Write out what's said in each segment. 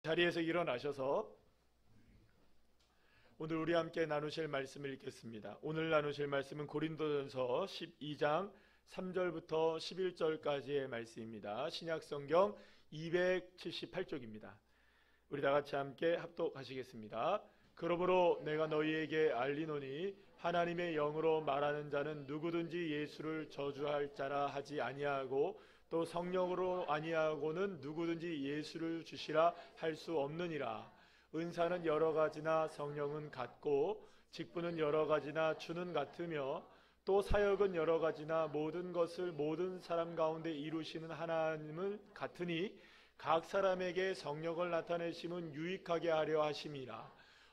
자리에서 일어나셔서 오늘 우리 함께 나누실 말씀을 읽겠습니다. 오늘 나누실 말씀은 고린도전서 12장 3절부터 11절까지의 말씀입니다. 신약성경 278쪽입니다. 우리 다같이 함께 합독하시겠습니다. 그러므로 내가 너희에게 알리노니 하나님의 영으로 말하는 자는 누구든지 예수를 저주할 자라 하지 아니하고 또 성령으로 아니하고는 누구든지 예수를 주시라 할 수 없느니라. 은사는 여러 가지나 성령은 같고 직분은 여러 가지나 주는 같으며 또 사역은 여러 가지나 모든 것을 모든 사람 가운데 이루시는 하나님은 같으니 각 사람에게 성령을 나타내심은 유익하게 하려 하심이라.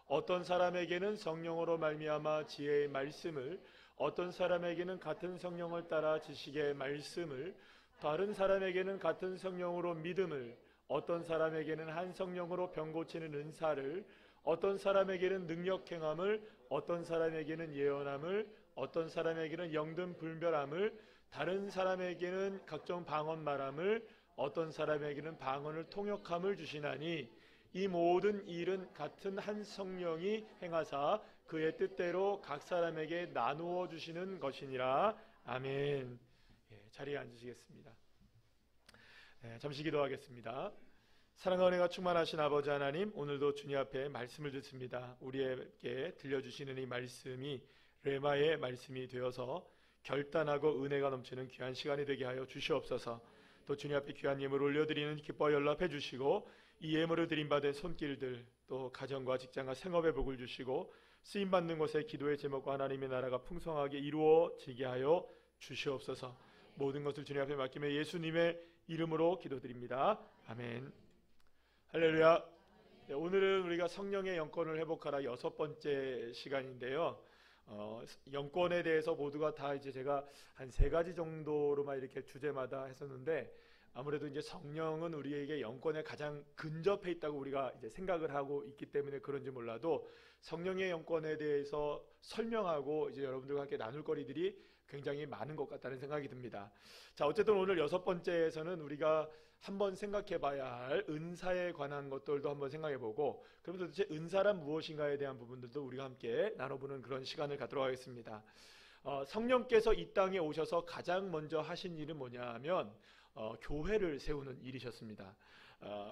어떤 사람에게는 성령으로 말미암아 지혜의 말씀을, 어떤 사람에게는 같은 성령을 따라 지식의 말씀을, 다른 사람에게는 같은 성령으로 믿음을, 어떤 사람에게는 한 성령으로 병 고치는 은사를, 어떤 사람에게는 능력 행함을, 어떤 사람에게는 예언함을, 어떤 사람에게는 영등 분별함을, 다른 사람에게는 각종 방언 말함을, 어떤 사람에게는 방언을 통역함을 주시나니 이 모든 일은 같은 한 성령이 행하사 그의 뜻대로 각 사람에게 나누어 주시는 것이니라. 아멘. 자리에 앉으시겠습니다. 잠시 기도하겠습니다. 사랑과 은혜가 충만하신 아버지 하나님, 오늘도 주님 앞에 말씀을 듣습니다. 우리에게 들려주시는 이 말씀이 레마의 말씀이 되어서 결단하고 은혜가 넘치는 귀한 시간이 되게 하여 주시옵소서. 또 주님 앞에 귀한 예물 올려드리는 기뻐 연락해 주시고 이 예물을 드림받은 손길들, 또 가정과 직장과 생업에 복을 주시고 쓰임받는 곳에 기도의 제목과 하나님의 나라가 풍성하게 이루어지게 하여 주시옵소서. 모든 것을 주님 앞에 맡기며 예수님의 이름으로 기도드립니다. 아멘. 할렐루야. 네, 오늘은 우리가 성령의 영권을 회복하라 6번째 시간인데요. 영권에 대해서 모두가 다 이제 제가 한 3가지 정도로만 이렇게 주제마다 했었는데, 아무래도 이제 성령은 우리에게 영권에 가장 근접해 있다고 우리가 이제 생각을 하고 있기 때문에 그런지 몰라도 성령의 영권에 대해서 설명하고 이제 여러분들과 함께 나눌 거리들이 굉장히 많은 것 같다는 생각이 듭니다. 자, 어쨌든 오늘 6번째에서는 우리가 한번 생각해 봐야 할 은사에 관한 것들도 한번 생각해 보고, 그럼 도대체 은사란 무엇인가에 대한 부분들도 우리가 함께 나눠보는 그런 시간을 갖도록 하겠습니다. 성령께서 이 땅에 오셔서 가장 먼저 하신 일은 뭐냐 하면 교회를 세우는 일이셨습니다.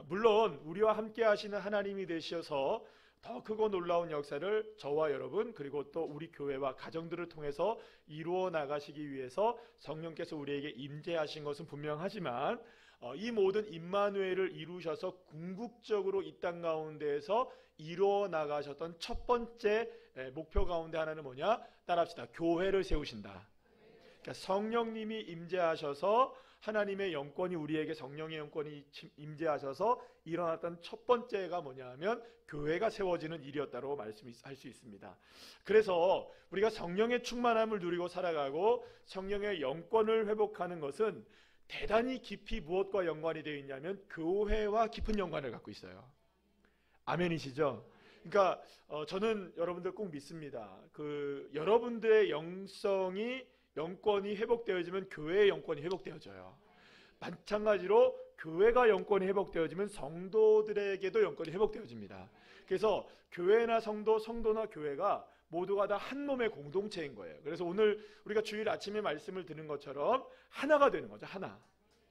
물론 우리와 함께 하시는 하나님이 되셔서 더 크고 놀라운 역사를 저와 여러분 그리고 또 우리 교회와 가정들을 통해서 이루어 나가시기 위해서 성령께서 우리에게 임재하신 것은 분명하지만 이 모든 임마누엘을 이루셔서 궁극적으로 이 땅 가운데에서 이루어 나가셨던 첫 번째 목표 가운데 하나는 뭐냐? 따라합시다. 교회를 세우신다. 그러니까 성령님이 임재하셔서 하나님의 영권이 우리에게 성령의 영권이 임재하셔서 일어났던 첫 번째가 뭐냐 하면 교회가 세워지는 일이었다고 말씀할 수 있습니다. 그래서 우리가 성령의 충만함을 누리고 살아가고 성령의 영권을 회복하는 것은 대단히 깊이 무엇과 연관이 되어 있냐면 교회와 깊은 연관을 갖고 있어요. 아멘이시죠? 그러니까 저는 여러분들 꼭 믿습니다. 여러분들의 영권이 회복되어지면 교회의 영권이 회복되어져요. 마찬가지로 교회가 영권이 회복되어지면 성도들에게도 영권이 회복되어집니다. 그래서 교회나 성도나 교회가 모두가 다 한 몸의 공동체인 거예요. 그래서 오늘 우리가 주일 아침에 말씀을 듣는 것처럼 하나가 되는 거죠.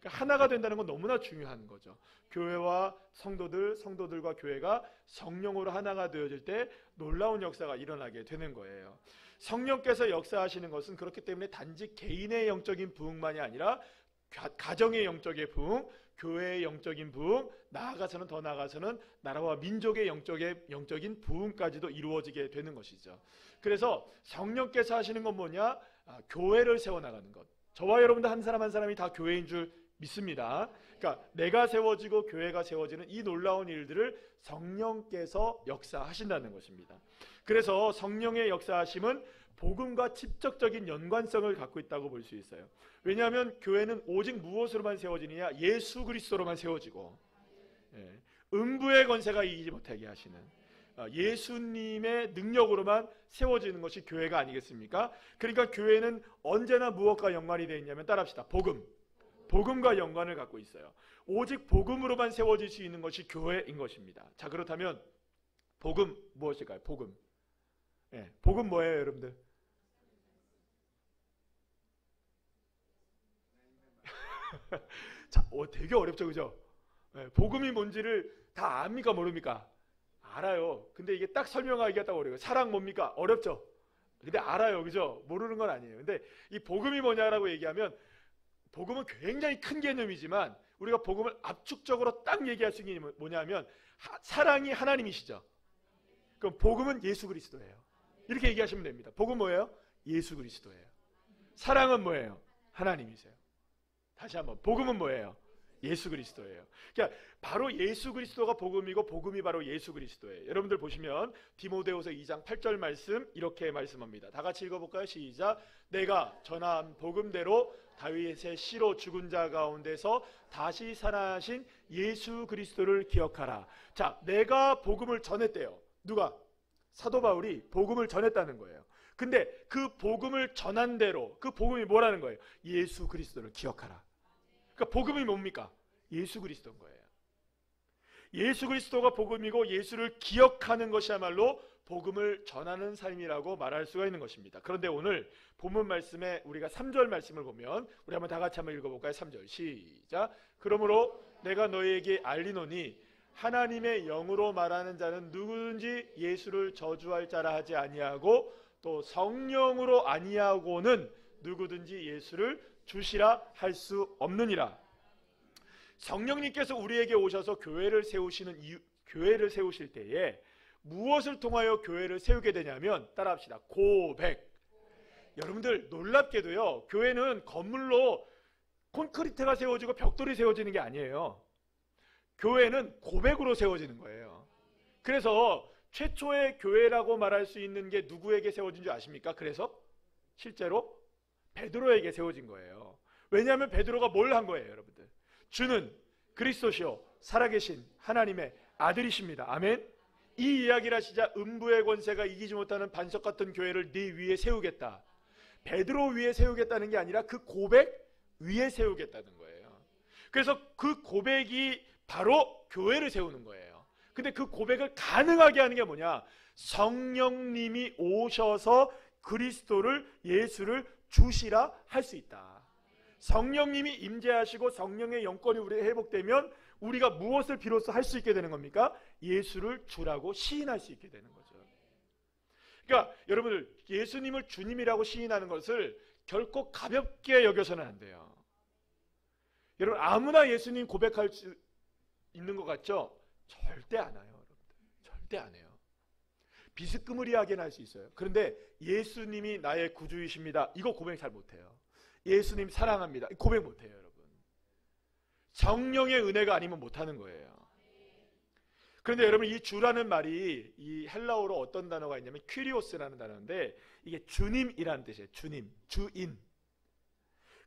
하나가 된다는 건 너무나 중요한 거죠. 교회와 성도들과 교회가 성령으로 하나가 되어질 때 놀라운 역사가 일어나게 되는 거예요. 성령께서 역사하시는 것은 그렇기 때문에 단지 개인의 영적인 부흥만이 아니라 가정의 영적인 부흥, 교회의 영적인 부흥, 더 나아가서는 나라와 민족의 영적인 부흥까지도 이루어지게 되는 것이죠. 그래서 성령께서 하시는 건 뭐냐? 교회를 세워나가는 것. 저와 여러분들 한 사람 한 사람이 다 교회인 줄 믿습니다. 그러니까 내가 세워지고 교회가 세워지는 이 놀라운 일들을 성령께서 역사하신다는 것입니다. 그래서 성령의 역사하심은 복음과 직접적인 연관성을 갖고 있다고 볼 수 있어요. 왜냐하면 교회는 오직 무엇으로만 세워지느냐? 예수 그리스도로만 세워지고 음부의 권세가 이기지 못하게 하시는 예수님의 능력으로만 세워지는 것이 교회가 아니겠습니까? 그러니까 교회는 언제나 무엇과 연관이 되어 있냐면 따라합시다. 복음과 연관을 갖고 있어요. 오직 복음으로만 세워질 수 있는 것이 교회인 것입니다. 자, 그렇다면 복음 무엇일까요? 복음. 예, 복음 뭐예요, 여러분들? 자, 되게 어렵죠, 그죠? 예, 복음이 뭔지를 다 압니까, 모릅니까? 알아요. 근데 이게 딱 설명하기가 딱 어려워요. 사랑 뭡니까? 어렵죠? 근데 알아요, 그죠? 모르는 건 아니에요. 근데 이 복음이 뭐냐라고 얘기하면 복음은 굉장히 큰 개념이지만 우리가 복음을 압축적으로 딱 얘기할 수 있는 게 뭐냐면 사랑이 하나님이시죠. 그럼 복음은 예수 그리스도예요. 이렇게 얘기하시면 됩니다. 복음 뭐예요? 예수 그리스도예요. 사랑은 뭐예요? 하나님이세요. 다시 한번, 복음은 뭐예요? 예수 그리스도예요. 그러니까 바로 예수 그리스도가 복음이고 복음이 바로 예수 그리스도예요. 여러분들 보시면 디모데후서 2장 8절 말씀 이렇게 말씀합니다. 다 같이 읽어볼까요? 시작. 내가 전한 복음대로 다윗의 씨로 죽은 자 가운데서 다시 살아나신 예수 그리스도를 기억하라. 자, 내가 복음을 전했대요. 누가? 사도 바울이 복음을 전했다는 거예요. 근데 그 복음을 전한 대로 그 복음이 뭐라는 거예요? 예수 그리스도를 기억하라. 그러니까 복음이 뭡니까? 예수 그리스도인 거예요. 예수 그리스도가 복음이고 예수를 기억하는 것이야말로 복음을 전하는 삶이라고 말할 수가 있는 것입니다. 그런데 오늘 본문 말씀에 우리가 3절 말씀을 보면 우리 한번 다 같이 한번 읽어볼까요? 3절 시작. 그러므로 내가 너희에게 알리노니 하나님의 영으로 말하는 자는 누구든지 예수를 저주할 자라 하지 아니하고 또 성령으로 아니하고는 누구든지 예수를 주시라 할 수 없느니라. 성령님께서 우리에게 오셔서 교회를 세우실 때에 무엇을 통하여 교회를 세우게 되냐면 따라합시다. 고백. 여러분들 놀랍게도요, 교회는 건물로 콘크리트가 세워지고 벽돌이 세워지는 게 아니에요. 교회는 고백으로 세워지는 거예요. 그래서 최초의 교회라고 말할 수 있는 게 누구에게 세워진 줄 아십니까? 그래서 실제로 베드로에게 세워진 거예요. 왜냐하면 베드로가 뭘 한 거예요, 여러분들? 주는 그리스도시요 살아계신 하나님의 아들이십니다. 아멘. 이 이야기를 하시자 음부의 권세가 이기지 못하는 반석 같은 교회를 네 위에 세우겠다. 베드로 위에 세우겠다는 게 아니라 그 고백 위에 세우겠다는 거예요. 그래서 그 고백이 바로 교회를 세우는 거예요. 근데 그 고백을 가능하게 하는 게 뭐냐? 성령님이 오셔서 그리스도를, 예수를 주시라 할 수 있다. 성령님이 임재하시고 성령의 영권이 우리에 회복되면 우리가 무엇을 비로소 할 수 있게 되는 겁니까? 예수를 주라고 시인할 수 있게 되는 거죠. 그러니까 여러분들 예수님을 주님이라고 시인하는 것을 결코 가볍게 여겨서는 안 돼요. 여러분 아무나 예수님 고백할 수 있는 것 같죠? 절대 안 해요. 여러분들. 절대 안 해요. 비스무리하게는 할 수 있어요. 그런데 예수님이 나의 구주이십니다. 이거 고백 잘 못해요. 예수님 사랑합니다. 고백 못해요, 여러분. 성령의 은혜가 아니면 못하는 거예요. 그런데 여러분 이 주라는 말이 이 헬라어로 어떤 단어가 있냐면 퀴리오스라는 단어인데 이게 주님이라는 뜻이에요. 주님, 주인.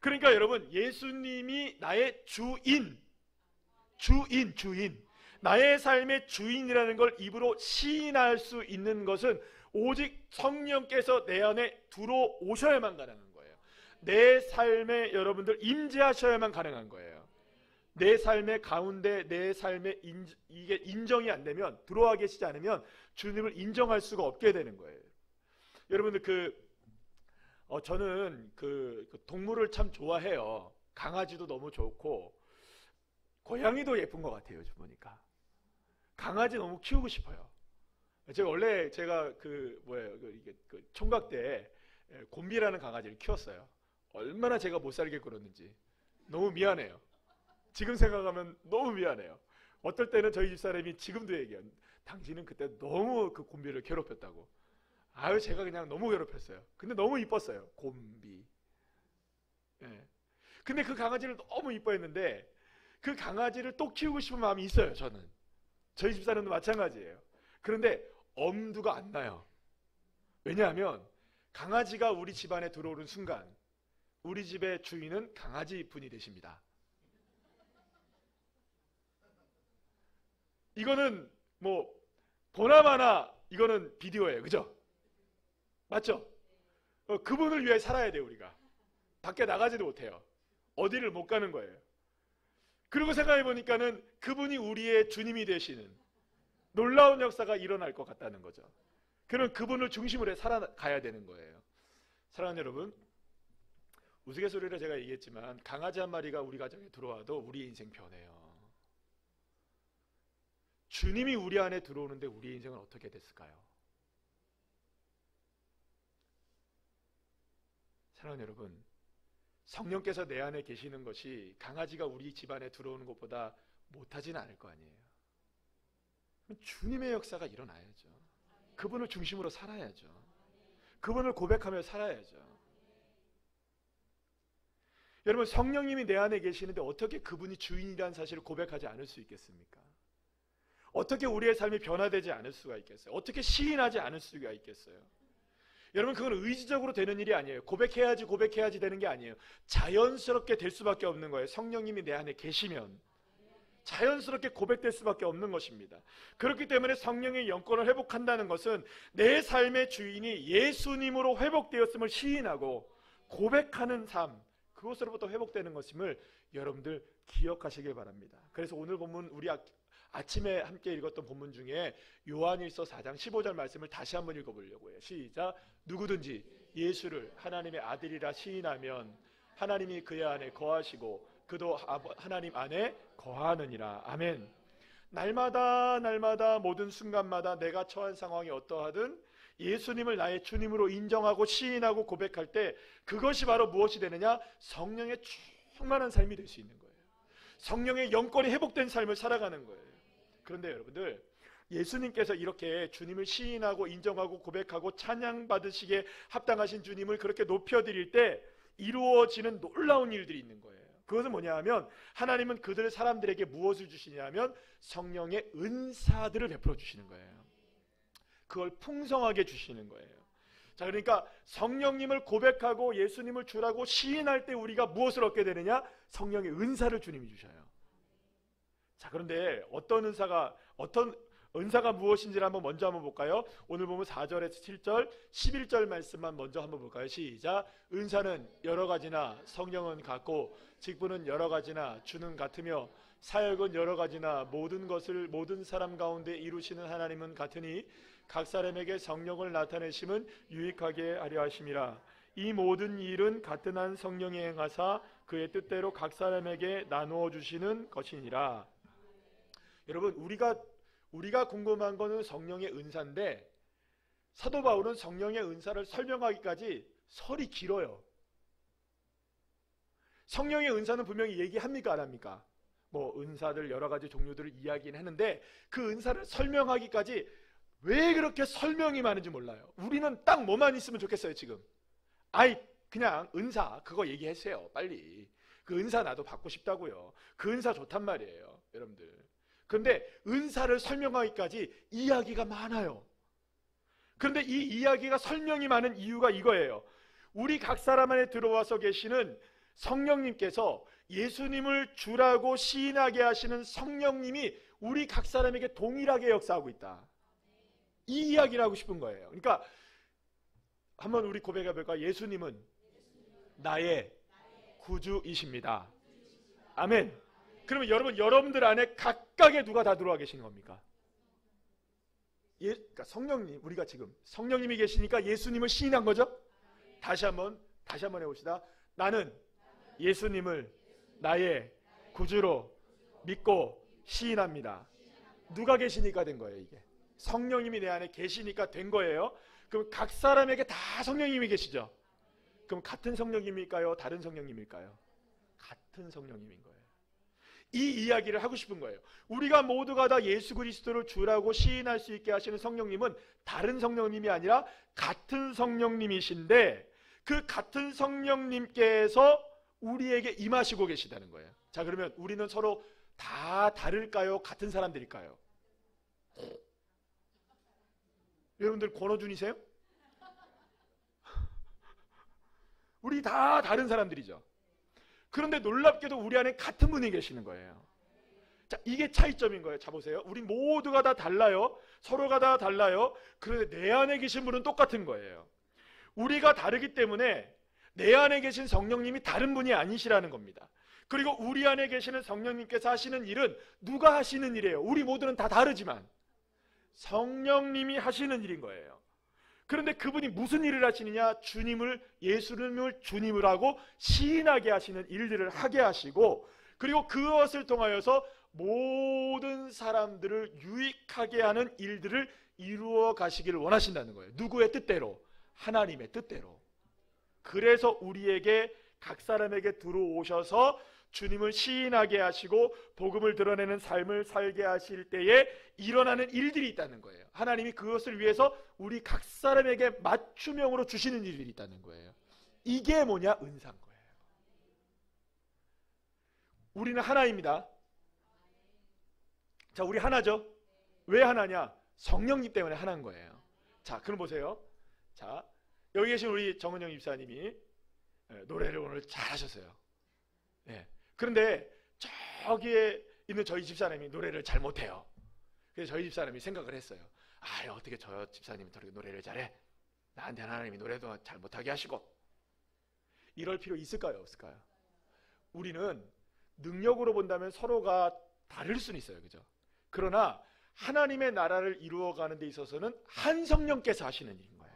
그러니까 여러분 예수님이 나의 주인. 나의 삶의 주인이라는 걸 입으로 시인할 수 있는 것은 오직 성령께서 내 안에 들어오셔야만 가능한 거예요. 내 삶에 여러분들 임재하셔야만 가능한 거예요. 내 삶의 가운데 내 삶에 이게 인정이 안 되면, 들어와 계시지 않으면 주님을 인정할 수가 없게 되는 거예요. 여러분들 저는 그 동물을 참 좋아해요. 강아지도 너무 좋고 고양이도 예쁜 것 같아요. 요즘 보니까 강아지 너무 키우고 싶어요. 제가 총각 때 곰비라는 강아지를 키웠어요. 얼마나 제가 못 살게 굴었는지 너무 미안해요. 지금 생각하면 너무 미안해요. 어떨 때는 저희 집사람이 지금도 얘기해요. 당신은 그때 너무 그 곰비를 괴롭혔다고. 아유 제가 그냥 너무 괴롭혔어요. 근데 너무 이뻤어요. 곰비. 예. 근데 그 강아지를 너무 이뻐했는데 그 강아지를 또 키우고 싶은 마음이 있어요. 저는. 저희 집사람도 마찬가지예요. 그런데 엄두가 안 나요. 왜냐하면 강아지가 우리 집안에 들어오는 순간 우리 집의 주인은 강아지 분이 되십니다. 이거는 뭐 보나마나 이거는 비디오예요. 그죠? 맞죠? 그분을 위해 살아야 돼요. 우리가 밖에 나가지도 못해요. 어디를 못 가는 거예요. 그리고 생각해 보니까는 그분이 우리의 주님이 되시는 놀라운 역사가 일어날 것 같다는 거죠. 그럼 그분을 중심으로 해 살아가야 되는 거예요. 사랑하는 여러분, 우스갯소리로 제가 얘기했지만 강아지 한 마리가 우리 가정에 들어와도 우리 인생 변해요. 주님이 우리 안에 들어오는데 우리 인생은 어떻게 됐을까요? 사랑하는 여러분, 성령께서 내 안에 계시는 것이 강아지가 우리 집안에 들어오는 것보다 못하지는 않을 거 아니에요. 주님의 역사가 일어나야죠. 그분을 중심으로 살아야죠. 그분을 고백하며 살아야죠. 여러분, 성령님이 내 안에 계시는데 어떻게 그분이 주인이라는 사실을 고백하지 않을 수 있겠습니까? 어떻게 우리의 삶이 변화되지 않을 수가 있겠어요? 어떻게 시인하지 않을 수가 있겠어요? 여러분, 그건 의지적으로 되는 일이 아니에요. 고백해야지 되는 게 아니에요. 자연스럽게 될 수밖에 없는 거예요. 성령님이 내 안에 계시면 자연스럽게 고백될 수밖에 없는 것입니다. 그렇기 때문에 성령의 영권을 회복한다는 것은 내 삶의 주인이 예수님으로 회복되었음을 시인하고 고백하는 삶, 그것으로부터 회복되는 것임을 여러분들 기억하시길 바랍니다. 그래서 오늘 본문, 우리 아침에 함께 읽었던 본문 중에 요한일서 4장 15절 말씀을 다시 한번 읽어보려고 해요. 시작. 누구든지 예수를 하나님의 아들이라 시인하면 하나님이 그의 안에 거하시고 그도 하나님 안에 거하느니라. 아멘. 날마다 모든 순간마다 내가 처한 상황이 어떠하든 예수님을 나의 주님으로 인정하고 시인하고 고백할 때 그것이 바로 무엇이 되느냐? 성령의 충만한 삶이 될 수 있는 거예요. 성령의 영권이 회복된 삶을 살아가는 거예요. 그런데 여러분들, 예수님께서 이렇게 주님을 시인하고 인정하고 고백하고 찬양받으시기에 합당하신 주님을 그렇게 높여드릴 때 이루어지는 놀라운 일들이 있는 거예요. 그것은 뭐냐 하면 하나님은 그들 사람들에게 무엇을 주시냐면 성령의 은사들을 베풀어 주시는 거예요. 그걸 풍성하게 주시는 거예요. 자, 그러니까 성령님을 고백하고 예수님을 주라고 시인할 때 우리가 무엇을 얻게 되느냐? 성령의 은사를 주님이 주셔요. 자, 그런데 어떤 은사가 무엇인지를 먼저 한번 볼까요? 오늘 보면 4절에서 7절, 11절 말씀만 먼저 한번 볼까요? 시작. 은사는 여러 가지나 성령은 같고 직분은 여러 가지나 주는 같으며 사역은 여러 가지나 모든 것을 모든 사람 가운데 이루시는 하나님은 같으니 각 사람에게 성령을 나타내심은 유익하게 하려 하심이라. 이 모든 일은 같은 한 성령이 행하사 그의 뜻대로 각 사람에게 나누어 주시는 것이니라. 여러분, 우리가 궁금한 거는 성령의 은사인데 사도 바울은 성령의 은사를 설명하기까지 설이 길어요. 성령의 은사는 분명히 얘기합니까 안 합니까? 은사들 여러 가지 종류들을 이야기는 했는데 그 은사를 설명하기까지 왜 그렇게 설명이 많은지 몰라요. 우리는 딱 뭐만 있으면 좋겠어요. 지금 그냥 은사 그거 얘기하세요. 빨리 그 은사 나도 받고 싶다고요. 그 은사 좋단 말이에요, 여러분들. 그런데 은사를 설명하기까지 이야기가 많아요. 그런데 이 이야기가 설명이 많은 이유가 이거예요. 우리 각 사람 안에 들어와서 계시는 성령님께서 예수님을 주라고 시인하게 하시는 성령님이 우리 각 사람에게 동일하게 역사하고 있다. 이 이야기를 하고 싶은 거예요. 그러니까 한번 우리 고백해 볼까요? 예수님은 나의 구주이십니다. 아멘. 그러면 여러분들 안에 각각의 누가 다 들어와 계시는 겁니까? 그러니까 성령님, 우리가 지금 성령님이 계시니까 예수님을 시인한 거죠? 다시 한번 해봅시다. 나는 예수님을 나의 구주로 믿고 시인합니다. 누가 계시니까 된 거예요, 이게. 성령님이 내 안에 계시니까 된 거예요. 그럼 각 사람에게 다 성령님이 계시죠? 그럼 같은 성령님일까요? 다른 성령님일까요? 같은 성령님인 거예요. 이 이야기를 하고 싶은 거예요. 우리가 모두가 다 예수 그리스도를 주라고 시인할 수 있게 하시는 성령님은 다른 성령님이 아니라 같은 성령님이신데 그 같은 성령님께서 우리에게 임하시고 계시다는 거예요. 자, 그러면 우리는 서로 다 다를까요? 같은 사람들일까요? 여러분들 권호준이세요? 우리 다 다른 사람들이죠. 그런데 놀랍게도 우리 안에 같은 분이 계시는 거예요. 자, 이게 차이점인 거예요. 자, 보세요. 우리 모두가 다 달라요. 서로가 다 달라요. 그런데 내 안에 계신 분은 똑같은 거예요. 우리가 다르기 때문에 내 안에 계신 성령님이 다른 분이 아니시라는 겁니다. 그리고 우리 안에 계시는 성령님께서 하시는 일은 누가 하시는 일이에요? 우리 모두는 다 다르지만 성령님이 하시는 일인 거예요. 그런데 그분이 무슨 일을 하시느냐? 예수님을 주님을 하고 시인하게 하시는 일들을 하게 하시고, 그리고 그것을 통하여서 모든 사람들을 유익하게 하는 일들을 이루어 가시기를 원하신다는 거예요. 누구의 뜻대로? 하나님의 뜻대로. 그래서 우리에게, 각 사람에게 들어오셔서 주님을 시인하게 하시고 복음을 드러내는 삶을 살게 하실 때에 일어나는 일들이 있다는 거예요. 하나님이 그것을 위해서 우리 각 사람에게 맞춤형으로 주시는 일들이 있다는 거예요. 이게 뭐냐? 은사인 거예요. 우리는 하나입니다. 자, 우리 하나죠? 왜 하나냐? 성령님 때문에 하나인 거예요. 자, 그럼 보세요. 자, 여기 계신 우리 정은영 집사님이 노래를 오늘 잘하셨어요. 예. 그런데 저기에 있는 저희 집사님이 노래를 잘 못해요. 그래서 저희 집사님이 생각을 했어요. 아, 어떻게 저 집사님이 저렇게 노래를 잘해? 나한테 하나님이 노래도 잘 못하게 하시고. 이럴 필요 있을까요? 없을까요? 우리는 능력으로 본다면 서로가 다를 수는 있어요. 그죠? 그러나 하나님의 나라를 이루어가는 데 있어서는 한 성령께서 하시는 일인 거예요.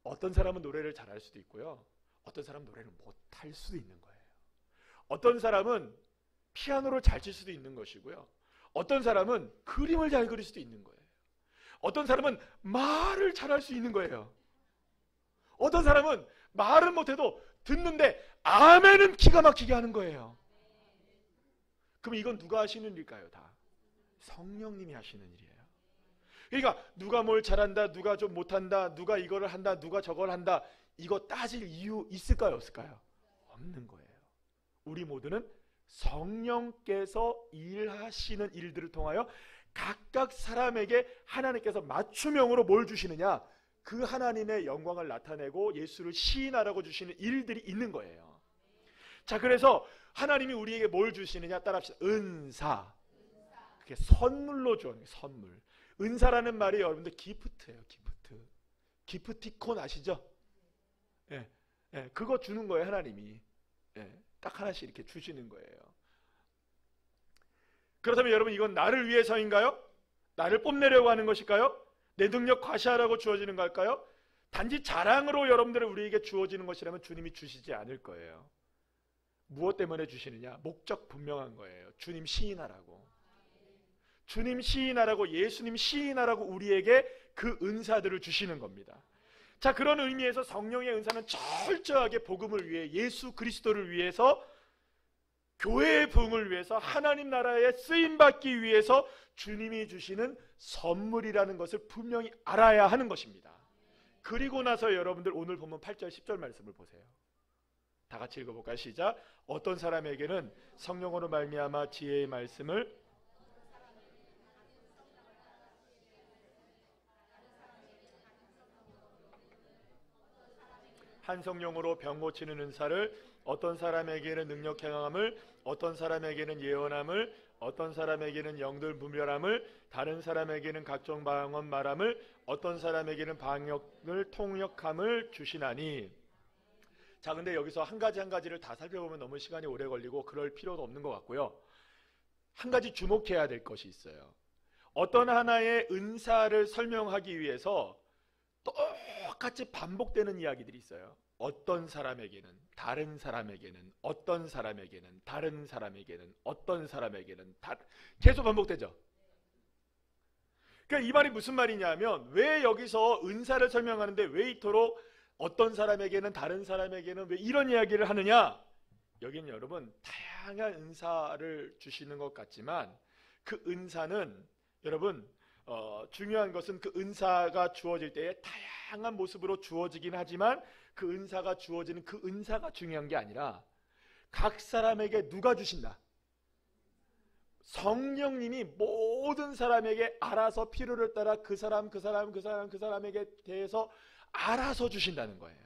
어떤 사람은 노래를 잘할 수도 있고요, 어떤 사람은 노래를 못할 수도 있는 거예요. 어떤 사람은 피아노를 잘 칠 수도 있는 것이고요, 어떤 사람은 그림을 잘 그릴 수도 있는 거예요. 어떤 사람은 말을 잘할 수 있는 거예요. 어떤 사람은 말은 못해도 듣는데 아멘은 기가 막히게 하는 거예요. 그럼 이건 누가 하시는 일일까요? 다 성령님이 하시는 일이에요. 그러니까 누가 뭘 잘한다, 누가 좀 못한다, 누가 이거를 한다, 누가 저걸 한다, 이거 따질 이유 있을까요? 없을까요? 없는 거예요. 우리 모두는 성령께서 일하시는 일들을 통하여 각각 사람에게 하나님께서 맞춤형으로 뭘 주시느냐? 그 하나님의 영광을 나타내고 예수를 시인하라고 주시는 일들이 있는 거예요. 자, 그래서 하나님이 우리에게 뭘 주시느냐? 따라합시다. 은사. 그게 선물로 주는 선물. 은사라는 말이 여러분들 기프트예요. 기프트. 기프티콘 아시죠? 예, 예, 그거 주는 거예요. 하나님이. 예, 딱 하나씩 이렇게 주시는 거예요. 그렇다면 여러분, 이건 나를 위해서인가요? 나를 뽐내려고 하는 것일까요? 내 능력 과시하라고 주어지는 걸까요? 단지 자랑으로 여러분들은 우리에게 주어지는 것이라면 주님이 주시지 않을 거예요. 무엇 때문에 주시느냐? 목적 분명한 거예요. 주님 시인하라고. 주님 시인하라고, 예수님 시인하라고 우리에게 그 은사들을 주시는 겁니다. 자, 그런 의미에서 성령의 은사는 철저하게 복음을 위해, 예수 그리스도를 위해서, 교회의 부흥을 위해서, 하나님 나라에 쓰임받기 위해서 주님이 주시는 선물이라는 것을 분명히 알아야 하는 것입니다. 그리고 나서 여러분들 오늘 보면 8절 10절 말씀을 보세요. 다 같이 읽어볼까요? 시작. 어떤 사람에게는 성령으로 말미암아 지혜의 말씀을, 한 성령으로 병 고치는 은사를, 어떤 사람에게는 능력 행함을, 어떤 사람에게는 예언함을, 어떤 사람에게는 영들 분별함을, 다른 사람에게는 각종 방언 말함을, 어떤 사람에게는 방역을 통역함을 주시나니. 자, 근데 여기서 한 가지를 다 살펴보면 너무 시간이 오래 걸리고 그럴 필요도 없는 것 같고요. 한 가지 주목해야 될 것이 있어요. 어떤 하나의 은사를 설명하기 위해서 똑같이 반복되는 이야기들이 있어요. 어떤 사람에게는, 다른 사람에게는, 어떤 사람에게는, 다른 사람에게는, 어떤 사람에게는, 계속 반복되죠. 그러니까 이 말이 무슨 말이냐면, 왜 여기서 은사를 설명하는데 왜 이토록 어떤 사람에게는, 다른 사람에게는 왜 이런 이야기를 하느냐? 여기는 여러분 다양한 은사를 주시는 것 같지만 그 은사는 여러분 중요한 것은 그 은사가 주어질 때에 다양한 모습으로 주어지긴 하지만 그 은사가 주어지는 그 은사가 중요한 게 아니라 각 사람에게 누가 주신다? 성령님이 모든 사람에게 알아서 필요를 따라 그 사람에게 대해서 알아서 주신다는 거예요.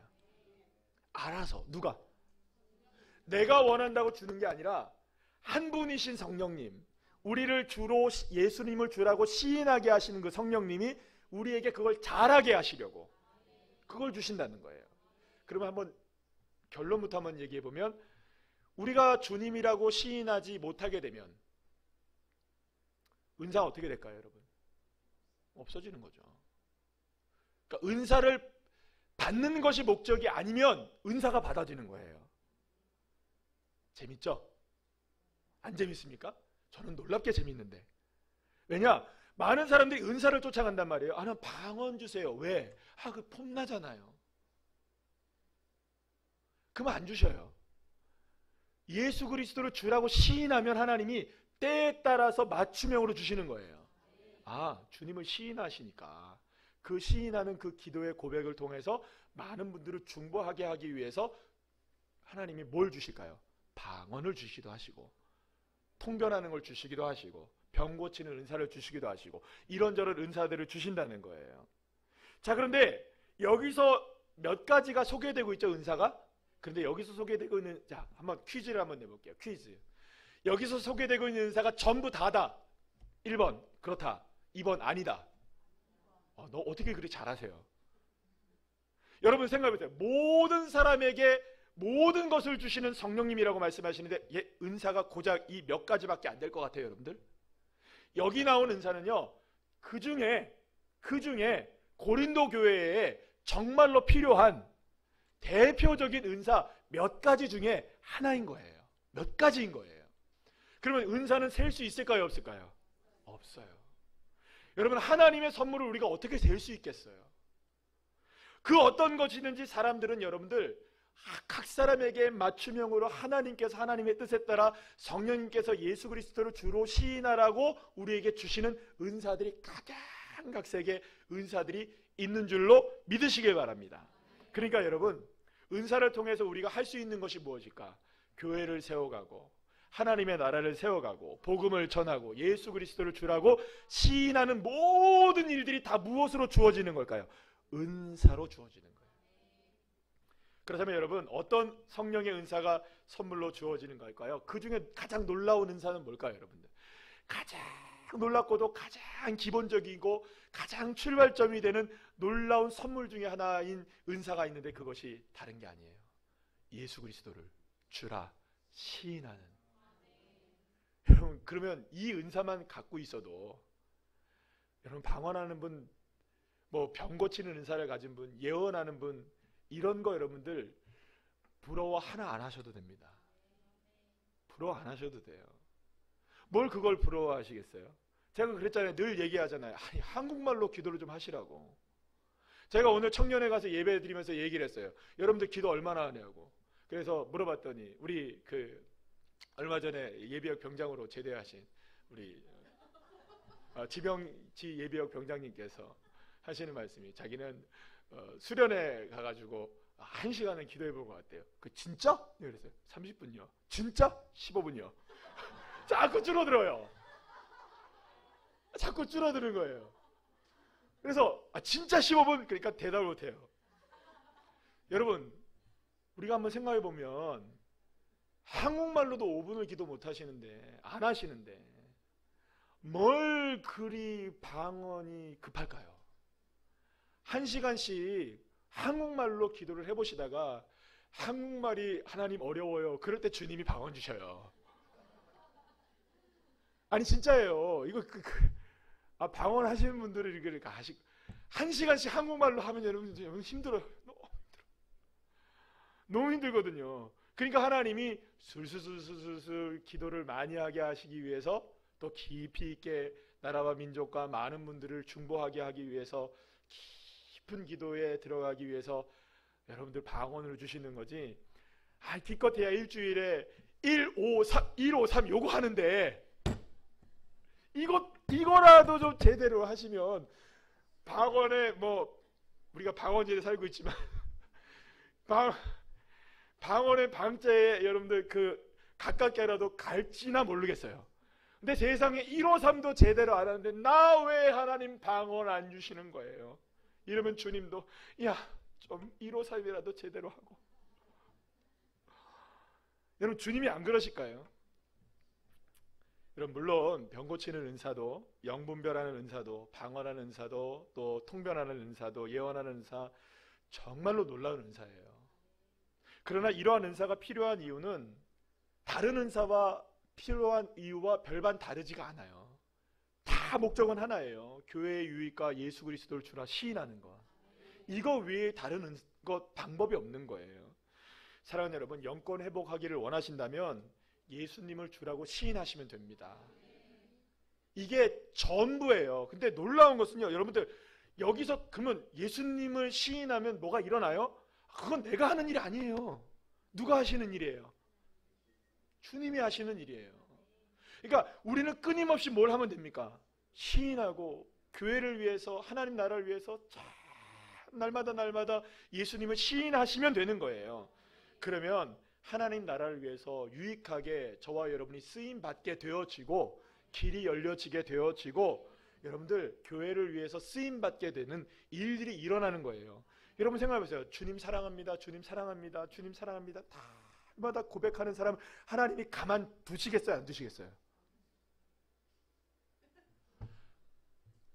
알아서. 누가? 내가 원한다고 주는 게 아니라 한 분이신 성령님, 우리를 주로 예수님을 주라고 시인하게 하시는 그 성령님이 우리에게 그걸 잘하게 하시려고 그걸 주신다는 거예요. 그러면 한번 결론부터 한번 얘기해 보면 우리가 주님이라고 시인하지 못하게 되면 은사가 어떻게 될까요, 여러분? 없어지는 거죠. 그러니까 은사를 받는 것이 목적이 아니면 은사가 받아지는 거예요. 재밌죠? 안 재밌습니까? 저는 놀랍게 재밌는데. 왜냐? 많은 사람들이 은사를 쫓아간단 말이에요. 아, 난 방언 주세요. 왜? 아, 그 폼나잖아요. 그러면 안 주셔요. 예수 그리스도를 주라고 시인하면 하나님이 때에 따라서 맞춤형으로 주시는 거예요. 아, 주님을 시인하시니까 그 시인하는 그 기도의 고백을 통해서 많은 분들을 중보하게 하기 위해서 하나님이 뭘 주실까요? 방언을 주시기도 하시고 통변하는 걸 주시기도 하시고 병 고치는 은사를 주시기도 하시고 이런저런 은사들을 주신다는 거예요. 자, 그런데 여기서 몇 가지가 소개되고 있죠, 은사가? 그런데 여기서 소개되고 있는, 자, 한번 퀴즈를 한번 내볼게요. 퀴즈. 여기서 소개되고 있는 은사가 전부 다다. 1번 그렇다, 2번 아니다. 너 어떻게 그리 잘하세요? 여러분 생각해보세요. 모든 사람에게 모든 것을 주시는 성령님이라고 말씀하시는데 은사가 고작 이 몇 가지밖에 안 될 것 같아요, 여러분들. 여기 나온 은사는요, 그 중에 고린도 교회에 정말로 필요한 대표적인 은사 몇 가지 중에 하나인 거예요. 몇 가지인 거예요. 그러면 은사는 셀 수 있을까요, 없을까요? 없어요. 여러분, 하나님의 선물을 우리가 어떻게 셀 수 있겠어요? 그 어떤 것이든지 사람들은 여러분들 각 사람에게 맞춤형으로 하나님께서 하나님의 뜻에 따라 성령님께서 예수 그리스도를 주로 시인하라고 우리에게 주시는 은사들이 각양각색의 은사들이 있는 줄로 믿으시길 바랍니다. 그러니까 여러분, 은사를 통해서 우리가 할 수 있는 것이 무엇일까? 교회를 세워가고 하나님의 나라를 세워가고 복음을 전하고 예수 그리스도를 주라고 시인하는 모든 일들이 다 무엇으로 주어지는 걸까요? 은사로 주어지는 거예요. 그렇다면 여러분, 어떤 성령의 은사가 선물로 주어지는 걸까요? 그 중에 가장 놀라운 은사는 뭘까요, 여러분들? 가장 놀랍고도 가장 기본적이고 가장 출발점이 되는 놀라운 선물 중에 하나인 은사가 있는데 그것이 다른 게 아니에요. 예수 그리스도를 주라 시인하는. 여러분, 그러면 이 은사만 갖고 있어도, 여러분, 방언하는 분, 뭐 병 고치는 은사를 가진 분, 예언하는 분, 이런 거 여러분들 부러워 하나 안 하셔도 됩니다. 부러워 안 하셔도 돼요. 뭘 그걸 부러워하시겠어요? 제가 그랬잖아요. 늘 얘기하잖아요. 아니, 한국말로 기도를 좀 하시라고. 제가 오늘 청년회 가서 예배 드리면서 얘기를 했어요. 여러분들 기도 얼마나 하냐고. 그래서 물어봤더니 우리 얼마 전에 예비역 병장으로 제대하신 우리 지병지 예비역 병장님께서 하시는 말씀이, 자기는 수련회 가가지고 1시간은 기도해본 것 같대요. 그 진짜? 그랬어요. 30분요. 진짜? 15분요. 자꾸 줄어들어요. 자꾸 줄어드는 거예요. 그래서 진짜 15분? 그러니까 대답을 못해요. 여러분, 우리가 한번 생각해 보면 한국말로도 5분을 기도 못 하시는데, 안 하시는데 뭘 그리 방언이 급할까요? 1시간씩 한국말로 기도를 해보시다가 한국말이 하나님 어려워요. 그럴 때 주님이 방언 주셔요. 아니 진짜예요. 이거 방언 하시는 분들이 이렇게 하시고 1시간씩 한국말로 하면 여러분 힘들어요. 너무 힘들거든요. 그러니까 하나님이 술술술술술 기도를 많이 하게 하시기 위해서, 또 깊이 있게 나라와 민족과 많은 분들을 중보하게 하기 위해서, 깊은 기도에 들어가기 위해서 여러분들 방언을 주시는 거지. 기껏해야 일주일에 153 요거 하는데 이거라도 좀 제대로 하시면, 방언에 우리가 방언지에 살고 있지만 방언의 방자에 여러분들 가깝게라도 갈지나 모르겠어요. 근데 세상에 153도 제대로 안 하는데 나 왜 하나님 방언 안 주시는 거예요? 이러면 주님도 좀 153이라도 제대로 하고. 여러분, 주님이 안 그러실까요? 여러분, 물론 병 고치는 은사도, 영분별하는 은사도, 방언하는 은사도, 또 통변하는 은사도, 예언하는 은사, 정말로 놀라운 은사예요. 그러나 이러한 은사가 필요한 이유는 다른 은사와 필요한 이유와 별반 다르지가 않아요. 다 목적은 하나예요. 교회의 유익과 예수 그리스도를 주라 시인하는 것. 이거 외에 다른 방법이 없는 거예요. 사랑하는 여러분, 영권 회복하기를 원하신다면 예수님을 주라고 시인하시면 됩니다. 이게 전부예요. 근데 놀라운 것은요, 여러분들 여기서 그러면 예수님을 시인하면 뭐가 일어나요? 그건 내가 하는 일이 아니에요. 누가 하시는 일이에요? 주님이 하시는 일이에요. 그러니까 우리는 끊임없이 뭘 하면 됩니까? 시인하고 교회를 위해서, 하나님 나라를 위해서 날마다 예수님을 시인하시면 되는 거예요. 그러면 하나님 나라를 위해서 유익하게 저와 여러분이 쓰임받게 되어지고 길이 열려지게 되어지고 여러분들 교회를 위해서 쓰임받게 되는 일들이 일어나는 거예요. 여러분 생각해보세요. 주님 사랑합니다. 주님 사랑합니다. 주님 사랑합니다. 다마다 고백하는 사람 하나님이 가만 두시겠어요? 안 두시겠어요?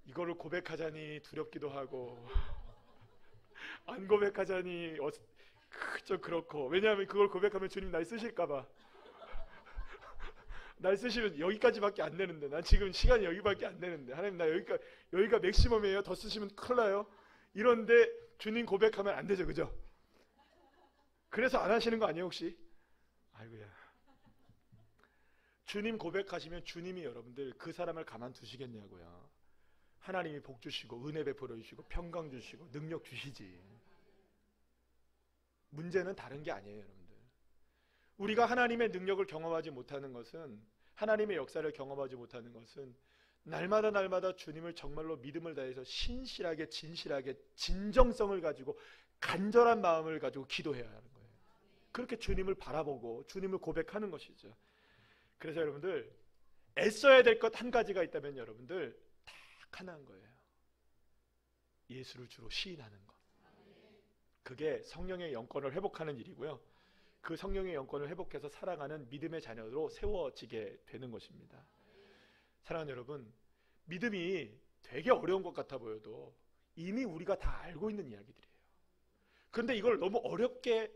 이거를 고백하자니 두렵기도 하고 안 고백하자니 좀 그렇고, 왜냐하면 그걸 고백하면 주님 날 쓰실까봐. 날 쓰시면 여기까지밖에 안 되는데, 난 지금 시간이 여기밖에 안 되는데, 하나님 나 여기가 맥시멈이에요. 더 쓰시면 큰일 나요. 이런데 주님 고백하면 안 되죠, 그죠? 그래서 안 하시는 거 아니에요 혹시? 아이고야. 주님 고백하시면 주님이 여러분들 그 사람을 가만두시겠냐고요. 하나님이 복 주시고 은혜 베풀어 주시고 평강 주시고 능력 주시지. 문제는 다른 게 아니에요, 여러분들. 우리가 하나님의 능력을 경험하지 못하는 것은, 하나님의 역사를 경험하지 못하는 것은 날마다 주님을 정말로 믿음을 다해서 신실하게 진실하게 진정성을 가지고 간절한 마음을 가지고 기도해야 하는 거예요. 그렇게 주님을 바라보고 주님을 고백하는 것이죠. 그래서 여러분들 애써야 될 것 한 가지가 있다면 여러분들 딱 하나인 거예요. 예수를 주로 시인하는 것. 그게 성령의 영권을 회복하는 일이고요. 그 성령의 영권을 회복해서 살아가는 믿음의 자녀로 세워지게 되는 것입니다. 사랑하는 여러분, 믿음이 되게 어려운 것 같아 보여도 이미 우리가 다 알고 있는 이야기들이에요. 그런데 이걸 너무 어렵게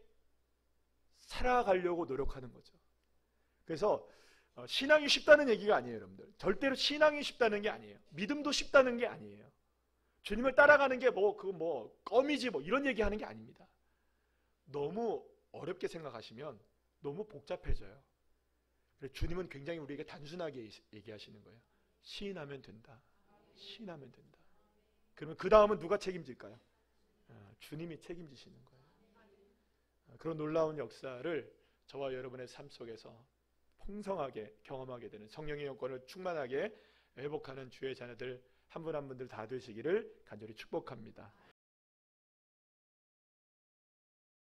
살아가려고 노력하는 거죠. 그래서 신앙이 쉽다는 얘기가 아니에요, 여러분들. 절대로 신앙이 쉽다는 게 아니에요. 믿음도 쉽다는 게 아니에요. 주님을 따라가는 게 껌이지 이런 얘기하는 게 아닙니다. 너무 어렵게 생각하시면 너무 복잡해져요. 그래서 주님은 굉장히 우리에게 단순하게 얘기하시는 거예요. 시인하면 된다. 시인하면 된다. 그러면 그 다음은 누가 책임질까요? 주님이 책임지시는 거예요. 그런 놀라운 역사를 저와 여러분의 삶 속에서 풍성하게 경험하게 되는, 성령의 영권을 충만하게 회복하는 주의 자녀들 한 분 한 분들 다 되시기를 간절히 축복합니다.